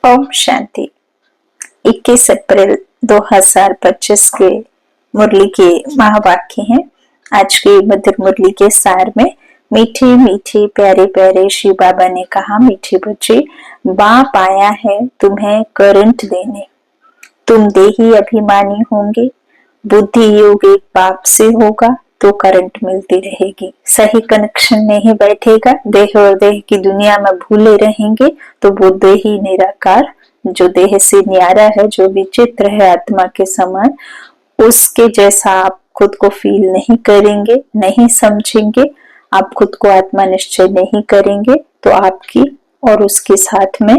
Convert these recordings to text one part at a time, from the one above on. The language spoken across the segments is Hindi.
ओम शांति। 21 अप्रैल 2025 के मुरली के महावाक्य हैं। आज की मधुर मुरली के सार में मीठे मीठे प्यारे प्यारे शिव बाबा ने कहा, मीठे बच्चे, बाप आया है तुम्हें करंट देने। तुम देही अभिमानी होंगे, बुद्धि योग एक बाप से होगा तो करंट मिलती रहेगी। सही कनेक्शन नहीं बैठेगा, देह और देह की दुनिया में भूले रहेंगे तो वो देह ही निराकार, जो देह से न्यारा है, जो विचित्र है आत्मा के समान, उसके जैसा आप खुद को फील नहीं करेंगे, नहीं समझेंगे। आप खुद को आत्मा निश्चय नहीं करेंगे तो आपकी और उसके साथ में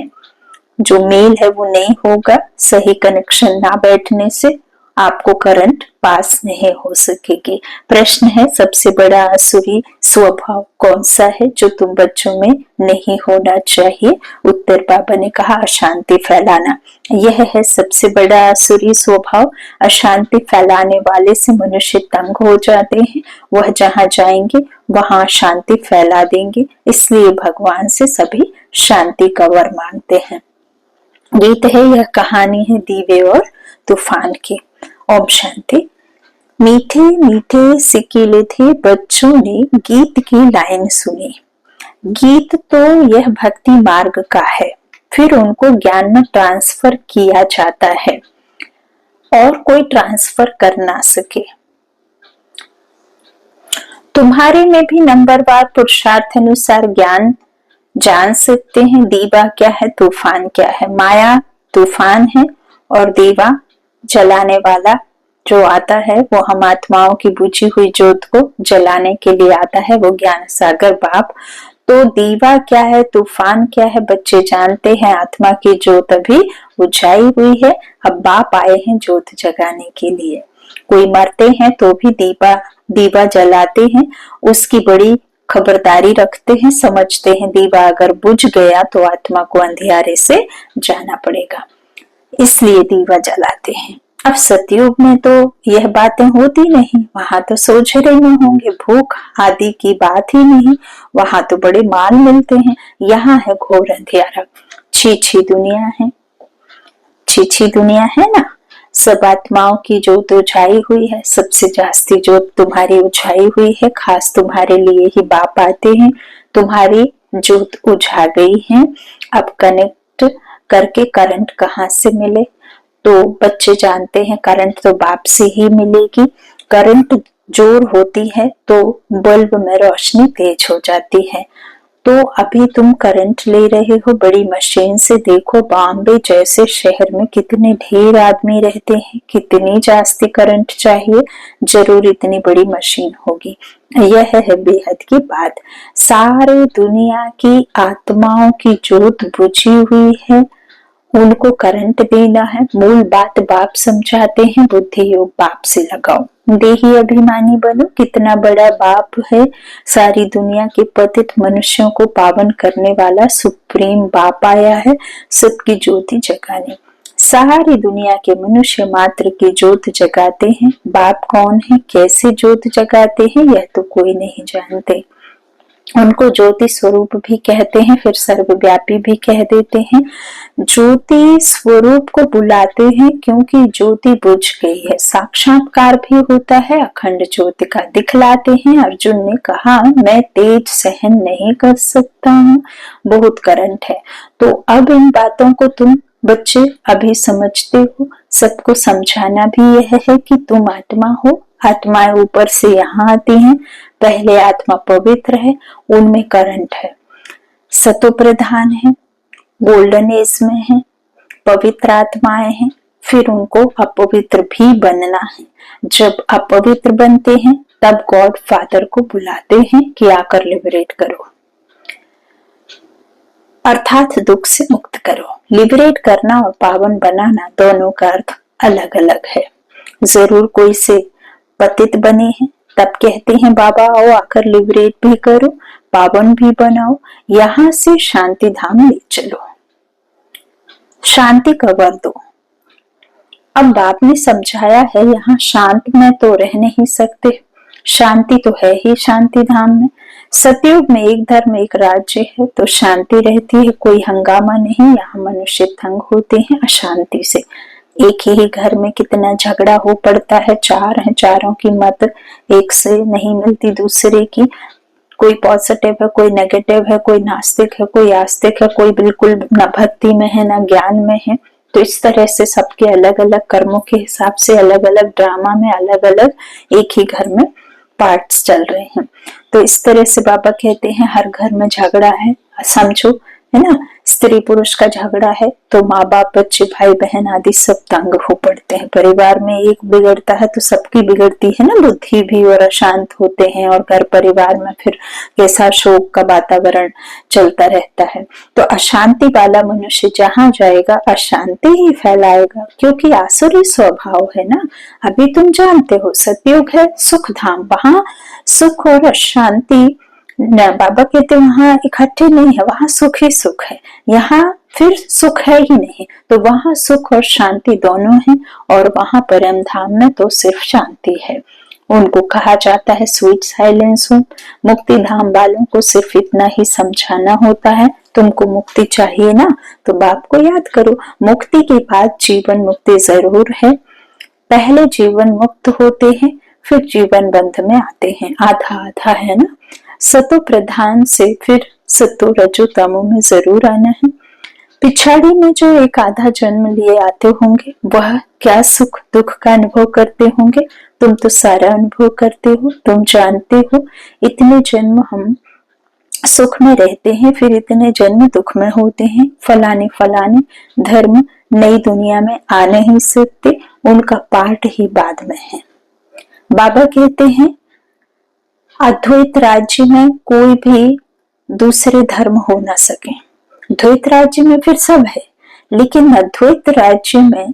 जो मेल है वो नहीं होगा। सही कनेक्शन ना बैठने से आपको करंट पास नहीं हो सकेगी। प्रश्न है, सबसे बड़ा आसुरी स्वभाव कौन सा है जो तुम बच्चों में नहीं होना चाहिए? उत्तर बाबा ने कहा, अशांति फैलाना। यह है सबसे बड़ा आसुरी स्वभाव। अशांति फैलाने वाले से मनुष्य तंग हो जाते हैं। वह जहां जाएंगे वहां शांति फैला देंगे। इसलिए भगवान से सभी शांति का वर मांगते हैं। गीत है, यह कहानी है दीवे और तूफान की। ओम शांति। मीठे मीठे सिकीले थे बच्चों ने गीत की लाइन सुनी। गीत तो यह भक्ति मार्ग का है, फिर उनको ज्ञान में ट्रांसफर किया जाता है और कोई ट्रांसफर कर ना सके। तुम्हारे में भी नंबरवार पुरुषार्थ अनुसार ज्ञान जान सकते हैं। दीवा क्या है, तूफान क्या है। माया तूफान है और दीवा जलाने वाला जो आता है वो हम आत्माओं की बुझी हुई ज्योत को जलाने के लिए आता है, वो ज्ञान सागर बाप। तो दीवा क्या है, तूफान क्या है, बच्चे जानते हैं। आत्मा की ज्योत अभी बुझाई हुई है, अब बाप आए हैं ज्योत जगाने के लिए। कोई मरते हैं तो भी दीवा जलाते हैं, उसकी बड़ी खबरदारी रखते हैं, समझते हैं दीवा अगर बुझ गया तो आत्मा को अंधियारे से जाना पड़ेगा, इसलिए दीवा जलाते हैं। अब सतयुग में तो यह बातें होती नहीं, वहां तो सोझरे में होंगे, भूख आदि की बात ही नहीं, वहां तो बड़े माल मिलते हैं। यहाँ है घोर अंधियारा, छी दुनिया है, छी दुनिया है ना। सब आत्माओं की जोत उछाई हुई है, सबसे जास्ती जोत तुम्हारी उछाई हुई है। खास तुम्हारे लिए ही बाप आते हैं, तुम्हारी जोत उछा गई है। अब कनेक्ट करके करंट कहाँ से मिले? तो बच्चे जानते हैं करंट तो बाप से ही मिलेगी। करंट जोर होती है तो बल्ब में रोशनी तेज हो जाती है। तो अभी तुम करंट ले रहे हो बड़ी मशीन से। देखो बॉम्बे जैसे शहर में कितने ढेर आदमी रहते हैं, कितनी जास्ती करंट चाहिए, जरूर इतनी बड़ी मशीन होगी। यह है बेहद की बात। सारे दुनिया की आत्माओं की जोत बुझी हुई है, उनको करंट देना है। मूल बात बाप समझाते हैं, बुद्धि योग बाप से लगाओ, देही अभिमानी बनो। कितना बड़ा बाप है, सारी दुनिया के पतित मनुष्यों को पावन करने वाला सुप्रीम बाप आया है सबकी ज्योति जगाने। सारी दुनिया के मनुष्य मात्र की ज्योत जगाते हैं। बाप कौन है, कैसे ज्योत जगाते हैं, यह तो कोई नहीं जानते। उनको ज्योति स्वरूप भी कहते हैं, फिर सर्वव्यापी भी कह देते हैं। ज्योति स्वरूप को बुलाते हैं क्योंकि ज्योति बुझ गई है। साक्षात्कार भी होता है, अखंड ज्योति का दिखलाते हैं। अर्जुन ने कहा, मैं तेज सहन नहीं कर सकता हूँ, बहुत करंट है। तो अब इन बातों को तुम बच्चे अभी समझते हो। सबको समझाना भी यह है कि तुम आत्मा हो, आत्माएं ऊपर से यहाँ आती हैं। पहले आत्मा पवित्र है, उनमें करंट है, सतो प्रधान है, गोल्डन एज में है, पवित्र आत्माएं हैं। फिर उनको अपवित्र भी बनना है। जब अपवित्र बनते हैं तब गॉड फादर को बुलाते हैं कि आकर लिबरेट करो, अर्थात दुख से मुक्त करो। लिबरेट करना और पावन बनाना दोनों का अर्थ अलग अलग है। जरूर कोई से पतित बने हैं तब कहते हैं बाबा आओ आकर लिबरेट भी करो, पावन भी बनाओ, यहाँ से शांति धाम ले चलो, शांति का वर दो। अब बाप ने समझाया है यहाँ शांत में तो रह नहीं सकते, शांति तो है ही शांति धाम में। सतयुग में एक धर्म एक राज्य है तो शांति रहती है, कोई हंगामा नहीं। यहाँ मनुष्य तंग होते हैं अशांति से। एक ही घर में कितना झगड़ा हो पड़ता है, चार हैं, चारों की मत एक से नहीं मिलती दूसरे की। कोई पॉजिटिव है, कोई नेगेटिव है, कोई नास्तिक है, कोई आस्तिक है, कोई बिल्कुल न भक्ति में है न ज्ञान में है। तो इस तरह से सबके अलग अलग कर्मों के हिसाब से अलग अलग ड्रामा में अलग अलग एक ही घर में पार्ट्स चल रहे हैं। तो इस तरह से बाबा कहते हैं हर घर में झगड़ा है, समझो, है ना। स्त्री पुरुष का झगड़ा है तो माँ बाप, बच्चे, भाई बहन आदि सब तंग हो पड़ते हैं। परिवार में एक बिगड़ता है तो सबकी बिगड़ती है ना बुद्धि भी, और अशांत होते हैं और घर परिवार में फिर कैसा शोक का वातावरण चलता रहता है। तो अशांति वाला मनुष्य जहाँ जाएगा अशांति ही फैलाएगा, क्योंकि आसुरी स्वभाव है ना। अभी तुम जानते हो सतयुग है सुख धाम, वहां सुख और अशांति बाबा कहते वहां इकट्ठे नहीं है, वहां सुख ही सुख है। यहाँ फिर सुख है ही नहीं, तो वहां सुख और शांति दोनों है, और वहां परम धाम में तो सिर्फ शांति है। उनको कहा जाता है स्वीट साइलेंस होम। मुक्ति धाम वालों को सिर्फ इतना ही समझाना होता है, तुमको मुक्ति चाहिए ना, तो बाप को याद करो। मुक्ति के बाद जीवन मुक्ति जरूर है। पहले जीवन मुक्त होते हैं, फिर जीवन बंध में आते हैं, आधा आधा है ना। सतो प्रधान से फिर सतो रजो तमो में जरूर आना है। पिछाड़ी में जो एक आधा जन्म लिए आते होंगे वह क्या सुख दुख का अनुभव करते होंगे। तुम तो सारा अनुभव करते हो, तुम जानते हो। इतने जन्म हम सुख में रहते हैं, फिर इतने जन्म दुख में होते हैं। फलाने फलाने धर्म नई दुनिया में आ नहीं सकते, उनका पाठ ही बाद में है। बाबा कहते हैं अद्वैत राज्य में कोई भी दूसरे धर्म हो ना सके। द्वैत राज्य में फिर सब है, लेकिन अद्वैत राज्य में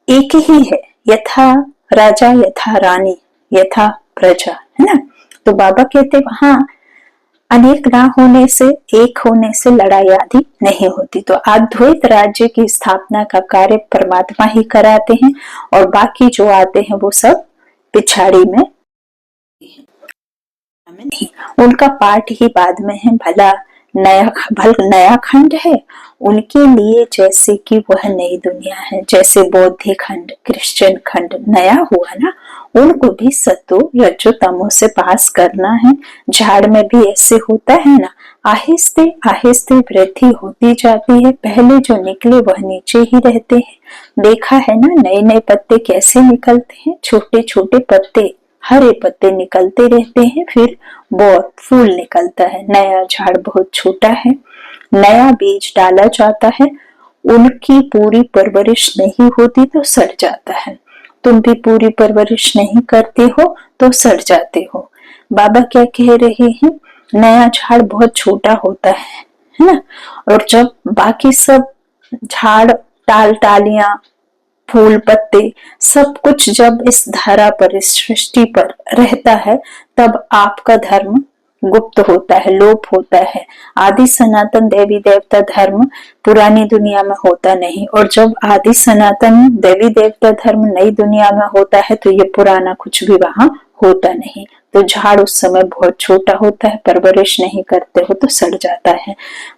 एक ही है, यथा राजा यथा रानी यथा प्रजा, है ना। तो बाबा कहते वहां अनेक ना होने से, एक होने से लड़ाई आदि नहीं होती। तो अद्वैत राज्य की स्थापना का कार्य परमात्मा ही कराते हैं, और बाकी जो आते हैं वो सब पिछाड़ी में नहीं, उनका पाठ ही बाद में है। भला नया खंड है उनके लिए, जैसे कि वह नई दुनिया है। जैसे बौद्ध खंड, क्रिश्चियन खंड नया हुआ ना, उनको भी सतो रजो तमो से पास करना है। झाड़ में भी ऐसे होता है ना, आहिस्ते आहिस्ते वृद्धि होती जाती है। पहले जो निकले वह नीचे ही रहते हैं। देखा है ना नए नए पत्ते कैसे निकलते हैं, छोटे छोटे पत्ते, हरे पत्ते निकलते रहते हैं, फिर बहुत फूल निकलता है। नया झाड़ बहुत छोटा है, नया बीज डाला जाता है, उनकी पूरी परवरिश नहीं होती तो सड़ जाता है। तुम भी पूरी परवरिश नहीं करते हो तो सड़ जाते हो। बाबा क्या कह रहे हैं, नया झाड़ बहुत छोटा होता है ना, और जब बाकी सब झाड़, टाल टालियां, फूल पत्ते सब कुछ जब इस धरा पर, इस सृष्टि पर रहता है, तब आपका धर्म गुप्त होता है, लोप होता है। आदि सनातन देवी देवता धर्म पुरानी दुनिया में होता नहीं, और जब आदि सनातन देवी देवता धर्म नई दुनिया में होता है तो ये पुराना कुछ भी वहां होता नहीं। तो झाड़ उस समय बहुत छोटा होता है, परवरिश नहीं करते हो तो सड़ जाता है।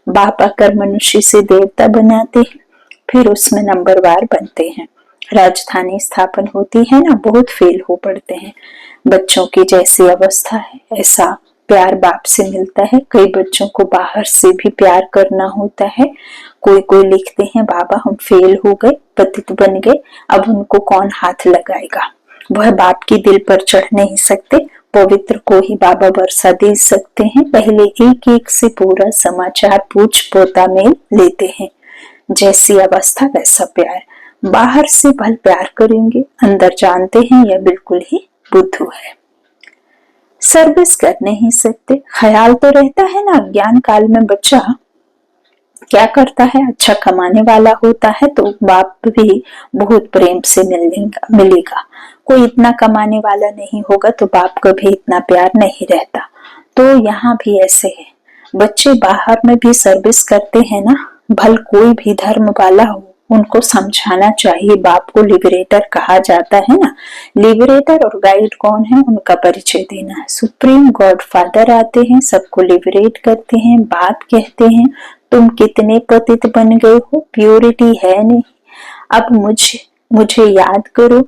बाप आकर मनुष्य से देवता बनाते हैं, फिर उसमें नंबरवार बनते हैं। राजधानी स्थापन होती है ना, बहुत फेल हो पड़ते हैं। बच्चों की जैसी अवस्था है ऐसा प्यार बाप से मिलता है। कई बच्चों को बाहर से भी प्यार करना होता है। कोई कोई लिखते हैं बाबा हम फेल हो गए, पतित बन गए, अब उनको कौन हाथ लगाएगा। वह बाप की दिल पर चढ़ नहीं सकते, पवित्र को ही बाबा वर्षा दे सकते हैं। पहले एक एक से पूरा समाचार पूछ पोता में लेते हैं। जैसी अवस्था वैसा प्यार। बाहर से भल प्यार करेंगे, अंदर जानते हैं यह बिल्कुल ही बुद्धू है। सर्विस कर नहीं सकते। ख्याल तो रहता है ना, ज्ञान काल में बच्चा क्या करता है, अच्छा कमाने वाला होता है तो बाप भी बहुत प्रेम से मिलेगा। कोई इतना कमाने वाला नहीं होगा तो बाप का भी इतना प्यार नहीं रहता। तो यहाँ भी ऐसे है, बच्चे बाहर में भी सर्विस करते हैं ना, भल कोई भी धर्म वाला हो, उनको समझाना चाहिए। बाप को लिबरेटर कहा जाता है ना। लिबरेटर और गाइड कौन है, उनका परिचय देना है। सुप्रीम गॉड फादर आते हैं, सबको लिबरेट करते हैं। बाप कहते हैं तुम कितने पतित बन गए हो, प्योरिटी है नहीं, अब मुझे याद करो।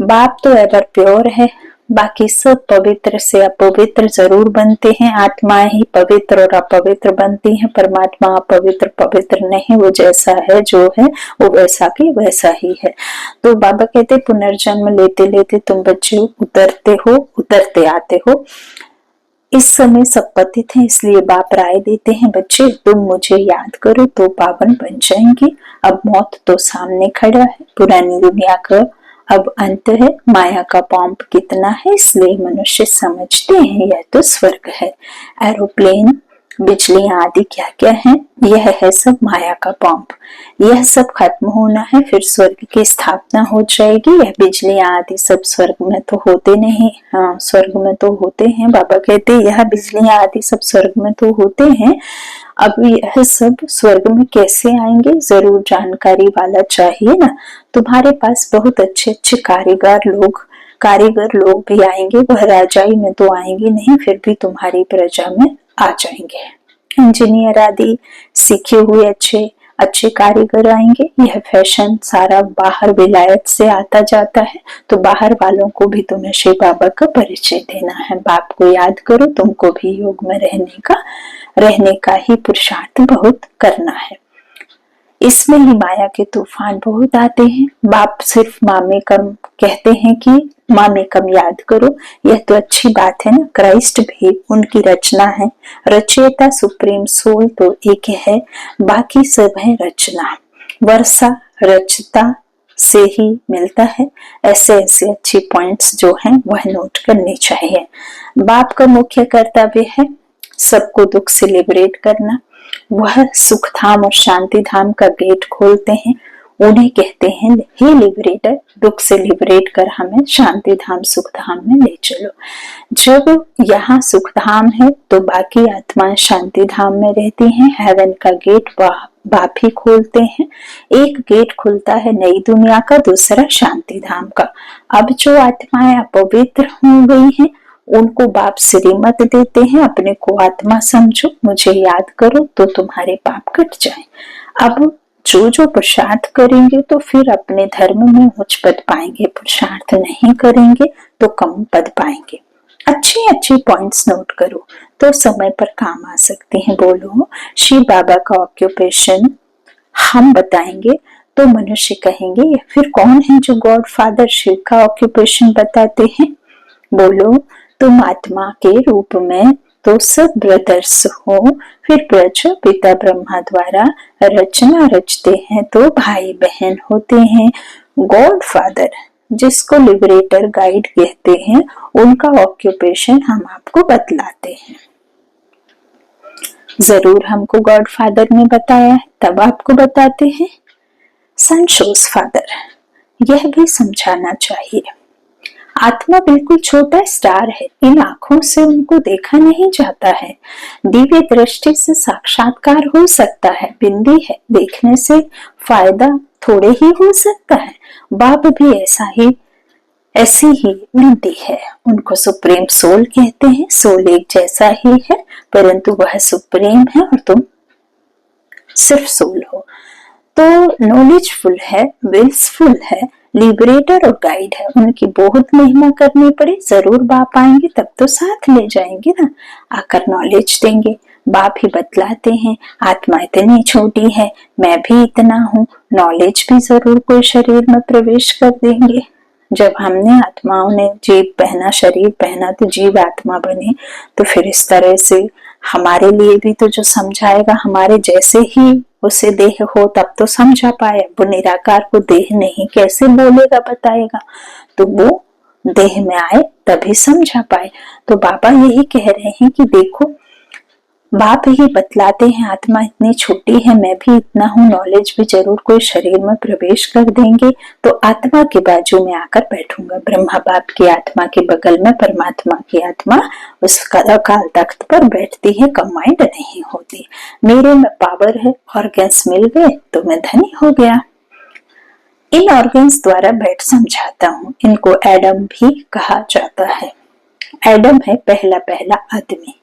बाप तो एवर प्योर है, बाकी सब पवित्र से अपवित्र जरूर बनते हैं। आत्माएं ही पवित्र और अपवित्र बनती हैं, परमात्मा अपवित्र पवित्र नहीं, वो जैसा है जो है वो वैसा की वैसा ही है। तो बाबा कहते पुनर्जन्म लेते लेते तुम बच्चे उतरते आते हो। इस समय सब पतित हैं, इसलिए बाप राय देते हैं बच्चे तुम मुझे याद करो तो पावन बन जाएंगे। अब मौत तो सामने खड़ा है, पुरानी दुनिया का अब अंत है, माया का पॉम्प कितना है, इसलिए मनुष्य समझते हैं यह तो स्वर्ग है। एरोप्लेन, बिजलियां आदि क्या क्या है, यह है सब माया का पॉम्प। यह सब खत्म होना है, फिर स्वर्ग की स्थापना हो जाएगी। यह बिजलियां आदि सब स्वर्ग में तो होते नहीं, हाँ स्वर्ग में तो होते हैं। बाबा कहते यह बिजलियां आदि सब स्वर्ग में तो होते हैं। अब यह सब स्वर्ग में कैसे आएंगे, जरूर जानकारी वाला चाहिए ना। तुम्हारे पास बहुत अच्छे अच्छे कारीगर लोग भी आएंगे, वह राजाई में तो आएंगे नहीं, फिर भी तुम्हारी प्रजा में आ जाएंगे। इंजीनियर आदि सीखे हुए अच्छे कारीगर आएंगे। यह फैशन सारा बाहर विलायत से आता जाता है, तो बाहर वालों को भी तुम्हें शिव बाबा का परिचय देना है। बाप को याद करो, तुमको भी योग में रहने का ही पुरुषार्थ बहुत करना है। इसमें ही माया के तूफान बहुत आते हैं। बाप सिर्फ मामे कम कहते हैं कि मामे कम याद करो, यह तो अच्छी बात है ना। क्राइस्ट भी उनकी रचना है, रचयिता सुप्रीम सोल तो एक है, बाकी सब है रचना। वर्षा रचता से ही मिलता है। ऐसे अच्छी पॉइंट्स जो हैं वह नोट करने चाहिए। बाप का मुख्य कर्तव्य है सबको दुख से लिबरेट करना। वह सुख धाम और शांति धाम का गेट खोलते हैं। उन्हें कहते हैं हे लिबरेटर, दुख से लिबरेट कर हमें शांति धाम सुख धाम में ले चलो। जब यहाँ सुख धाम है तो बाकी आत्माएं शांति धाम में रहती हैं। हेवन का गेट बाप ही खोलते हैं। एक गेट खुलता है नई दुनिया का, दूसरा शांति धाम का। अब जो आत्माएं अपवित्र हो गई हैं उनको बाप श्रीमत देते हैं, अपने को आत्मा समझो, मुझे याद करो तो तुम्हारे पाप कट जाए। अब जो पुरुषार्थ करेंगे तो फिर अपने धर्म में उच्च पद पाएंगे, पुरुषार्थ नहीं करेंगे तो कम पद पाएंगे। अच्छी पॉइंट्स नोट करो तो समय पर काम आ सकते हैं। बोलो शिव बाबा का ऑक्यूपेशन हम बताएंगे तो मनुष्य कहेंगे फिर कौन है जो गॉड फादर शिव का ऑक्यूपेशन बताते हैं। बोलो तुम आत्मा के रूप में तो सब ब्रदर्स हो, फिर प्रजा पिता ब्रह्मा द्वारा रचना रचते हैं तो भाई बहन होते हैं। गॉड फादर जिसको लिबरेटर गाइड कहते हैं, उनका ऑक्यूपेशन हम आपको बतलाते हैं। जरूर हमको गॉड फादर ने बताया है तब आपको बताते हैं। सन शोज फादर, यह भी समझाना चाहिए। आत्मा बिल्कुल छोटा स्टार है, इन आंखों से उनको देखा नहीं जाता है। दिव्य दृष्टि से साक्षात्कार हो सकता है, बिंदी है, देखने से फायदा थोड़े ही हो सकता है। बाप भी ऐसी ही बिंदी है। उनको सुप्रीम सोल कहते हैं। सोल एक जैसा ही है, परंतु वह सुप्रीम है और तुम सिर्फ सोल हो। तो नॉलेजफुल है, विल्सफुल है, लिबरेटर और गाइड है। उनकी बहुत महिमा करनी पड़े, जरूर बाप आएंगे तब तो साथ ले जाएंगे ना, आकर नॉलेज देंगे। बाप ही बतलाते हैं आत्मा इतनी छोटी है, मैं भी इतना हूँ, नॉलेज भी जरूर कोई शरीर में प्रवेश कर देंगे। जब हमने आत्माओं ने जीव पहना, शरीर पहना तो जीव आत्मा बने, तो फिर इस तरह से हमारे लिए भी तो जो समझाएगा हमारे जैसे ही उसे देह हो तब तो समझा पाए। वो निराकार को देह नहीं कैसे बोलेगा बताएगा, तो वो देह में आए तभी समझा पाए। तो बाबा यही कह रहे हैं कि देखो बाप ही बतलाते हैं आत्मा इतनी छोटी है, मैं भी इतना हूँ, नॉलेज भी जरूर कोई शरीर में प्रवेश कर देंगे तो आत्मा के बाजू में आकर बैठूंगा। ब्रह्मा बाप की आत्मा के बगल में परमात्मा की आत्मा उस अकाल तख्त पर बैठती है, कंबाइंड नहीं होती। मेरे में पावर है, ऑर्गन्स मिल गए तो मैं धनी हो गया। इन ऑर्गन्स द्वारा बैठ समझाता हूँ। इनको एडम भी कहा जाता है। एडम है पहला आदमी।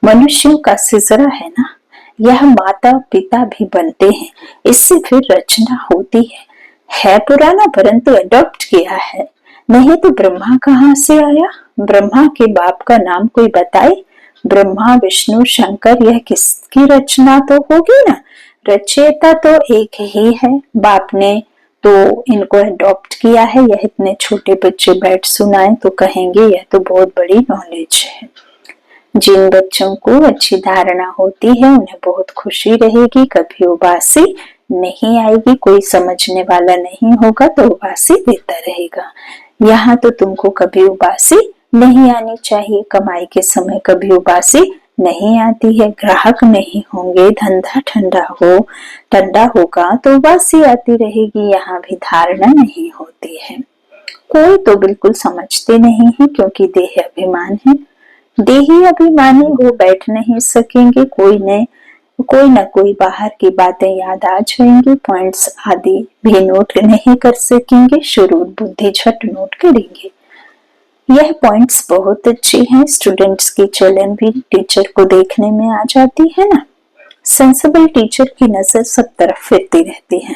मनुष्यों का सिजरा है ना, यह माता पिता भी बनते हैं, इससे फिर रचना होती है पुराना परंतु अडॉप्ट किया है। नहीं तो ब्रह्मा कहाँ से आया? ब्रह्मा के बाप का नाम कोई बताए? ब्रह्मा विष्णु शंकर, यह किसकी रचना तो होगी ना। रचयिता तो एक ही है, बाप ने तो इनको अडॉप्ट किया है। यह इतने छोटे बच्चे बैठ सुनाए तो कहेंगे यह तो बहुत बड़ी नॉलेज है। जिन बच्चों को अच्छी धारणा होती है उन्हें बहुत खुशी रहेगी, कभी उबासी नहीं आएगी। कोई समझने वाला नहीं होगा तो उबासी देता रहेगा। यहाँ तो तुमको कभी उबासी नहीं आनी चाहिए। कमाई के समय कभी उबासी नहीं आती है। ग्राहक नहीं होंगे, धंधा ठंडा होगा तो उबासी आती रहेगी। यहाँ भी धारणा नहीं होती है। कोई तो बिल्कुल समझते नहीं है क्योंकि देह अभिमान है। देही अभिमानी वो बैठ नहीं सकेंगे। कोई न कोई बाहर की बातें याद आ जाएंगी, पॉइंट्स आदि भी नोट नहीं कर सकेंगे, शुरू बुद्धि झट नोट करेंगे। यह पॉइंट्स बहुत अच्छे हैं। स्टूडेंट्स की चलन भी टीचर को देखने में आ जाती है ना। सेंसिबल टीचर की नजर सब तरफ फिरती रहती है।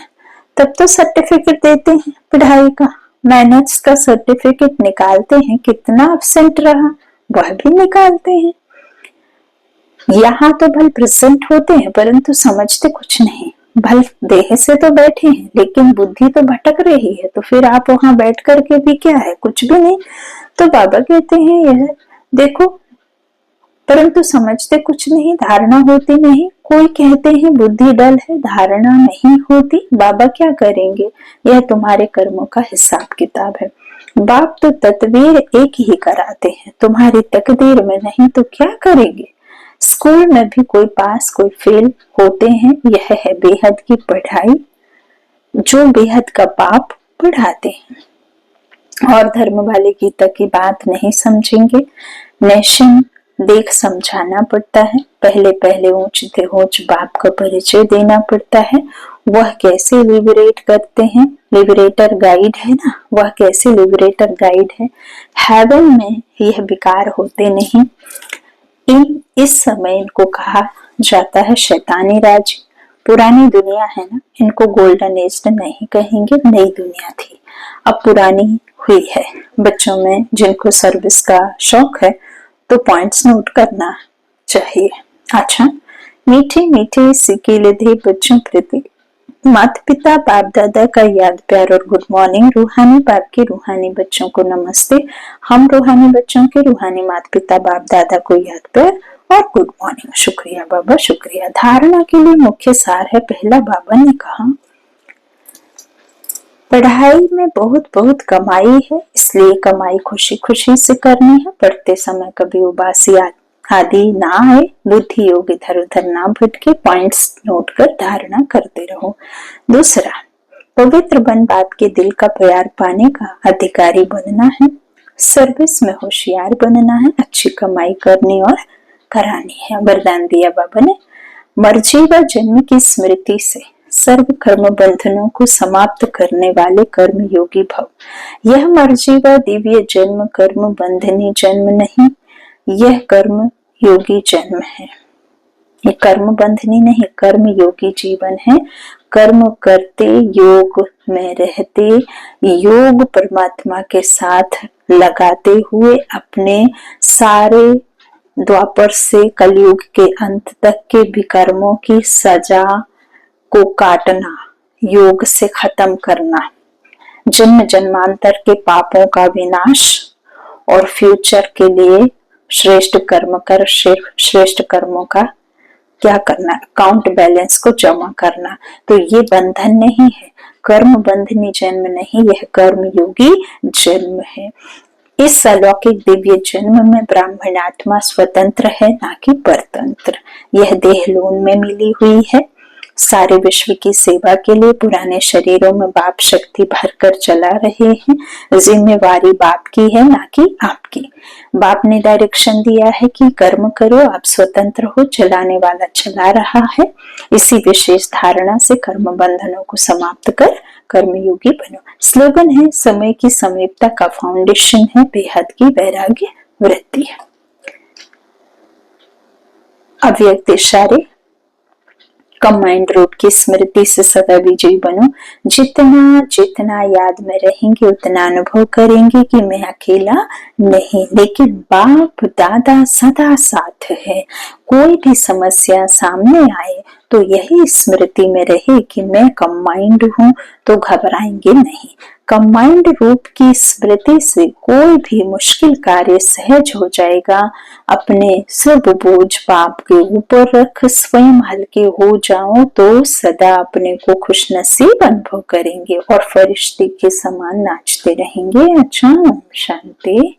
तब तो सर्टिफिकेट देते हैं पढ़ाई का, मैनर्स का सर्टिफिकेट निकालते हैं। कितना एब्सेंट रहा वह भी निकालते हैं। यहाँ तो भल प्रेजेंट होते हैं परंतु समझते कुछ नहीं। भल देह से तो बैठे हैं लेकिन बुद्धि तो भटक रही है, तो फिर आप वहां बैठ करके भी क्या है, कुछ भी नहीं। तो बाबा कहते हैं यह देखो, परंतु समझते कुछ नहीं, धारणा होती नहीं। कोई कहते हैं बुद्धि डल है, धारणा नहीं होती। बाबा क्या करेंगे? यह तुम्हारे कर्मों का हिसाब किताब है। बाप तो तदबीर एक ही कराते हैं, तुम्हारी तकदीर में नहीं तो क्या करेंगे। स्कूल में भी कोई पास कोई फेल होते हैं। यह है बेहद की पढ़ाई जो बेहद का बाप पढ़ाते हैं। और धर्म वाले गीता की बात नहीं समझेंगे। नेशन देख समझाना पड़ता है। पहले ऊंच बाप का परिचय देना पड़ता है। वह कैसे लिबरेट करते हैं, लिबरेटर गाइड है ना, वह कैसे लिबरेटर गाइड है। हेवन में यह विकार होते नहीं। इस समय इनको कहा जाता है शैतानी राज। पुरानी दुनिया है ना, इनको गोल्डन एज नहीं कहेंगे, नई दुनिया थी, अब पुरानी हुई है। बच्चों में जिनको सर्विस का शौक है तो पॉइंट्स नोट करना चाहिए। अच्छा, मीठे मीठे सिकीले थे बच्चों प्रति माता पिता बाप दादा का याद प्यार और गुड मॉर्निंग। रूहानी बाप के रूहानी बच्चों को नमस्ते। हम रूहानी बच्चों के रूहानी माता पिता बाप दादा को याद प्यार और गुड मॉर्निंग। शुक्रिया बाबा, शुक्रिया। धारणा के लिए मुख्य सार है पहला। बाबा ने कहा पढ़ाई में बहुत बहुत कमाई है, इसलिए कमाई खुशी खुशी से करनी है। पढ़ते समय कभी उबासी आदि ना आए, बुद्धि योग इधर उधर ना भटके, पॉइंट्स नोट कर धारणा करते रहो। दूसरा, पवित्र बन बाप के दिल का प्यार पाने का अधिकारी बनना है। सर्विस में होशियार बनना है, अच्छी कमाई करनी और करानी है। वरदान दिया बाबा ने, मर्जी व जन्म की स्मृति से सर्व कर्म बंधनों को समाप्त करने वाले कर्म योगी भव। यह मर्जी व दिव्य जन्म कर्म बंधनी जन्म नहीं, यह कर्म योगी जन्म है। ये कर्म बंधनी नहीं, कर्म योगी जीवन है। कर्म करते, योग में रहते, योग परमात्मा के साथ लगाते हुए अपने सारे द्वापर से कलयुग के अंत तक के विकर्मों की सजा को काटना, योग से खत्म करना, जन्म जन्मांतर के पापों का विनाश और फ्यूचर के लिए श्रेष्ठ कर्म कर श्रेष्ठ कर्मों का क्या करना, अकाउंट बैलेंस को जमा करना। तो ये बंधन नहीं है, कर्म बंधनी जन्म नहीं, यह कर्म योगी जन्म है। इस अलौकिक दिव्य जन्म में ब्राह्मण आत्मा स्वतंत्र है, ना कि परतंत्र। यह देह लोन में मिली हुई है। सारे विश्व की सेवा के लिए पुराने शरीरों में बाप शक्ति भरकर चला रहे हैं। जिम्मेवारी बाप की है, ना कि आपकी। बाप ने डायरेक्शन दिया है कि कर्म करो, आप स्वतंत्र हो, चलाने वाला चला रहा है। इसी विशेष धारणा से कर्म बंधनों को समाप्त कर कर्मयोगी बनो। स्लोगन है, समय की समीपता का फाउंडेशन है बेहद की वैराग्य वृत्ति। अव्यक्त इशारे, कंबाइंड रूप की स्मृति से सदा विजयी बनो। जितना जितना याद में रहेंगे उतना अनुभव करेंगे कि मैं अकेला नहीं, लेकिन बाप दादा सदा साथ है। कोई भी समस्या सामने आए तो यही स्मृति में रहे कि मैं कंबाइंड हूँ, तो घबराएंगे नहीं। कंबाइंड रूप की स्मृति से कोई भी मुश्किल कार्य सहज हो जाएगा। अपने सब बोझ बाप के ऊपर रख स्वयं हल्के हो जाओ तो सदा अपने को खुशनसीब अनुभव करेंगे और फरिश्ते के समान नाचते रहेंगे। अच्छा, शांति।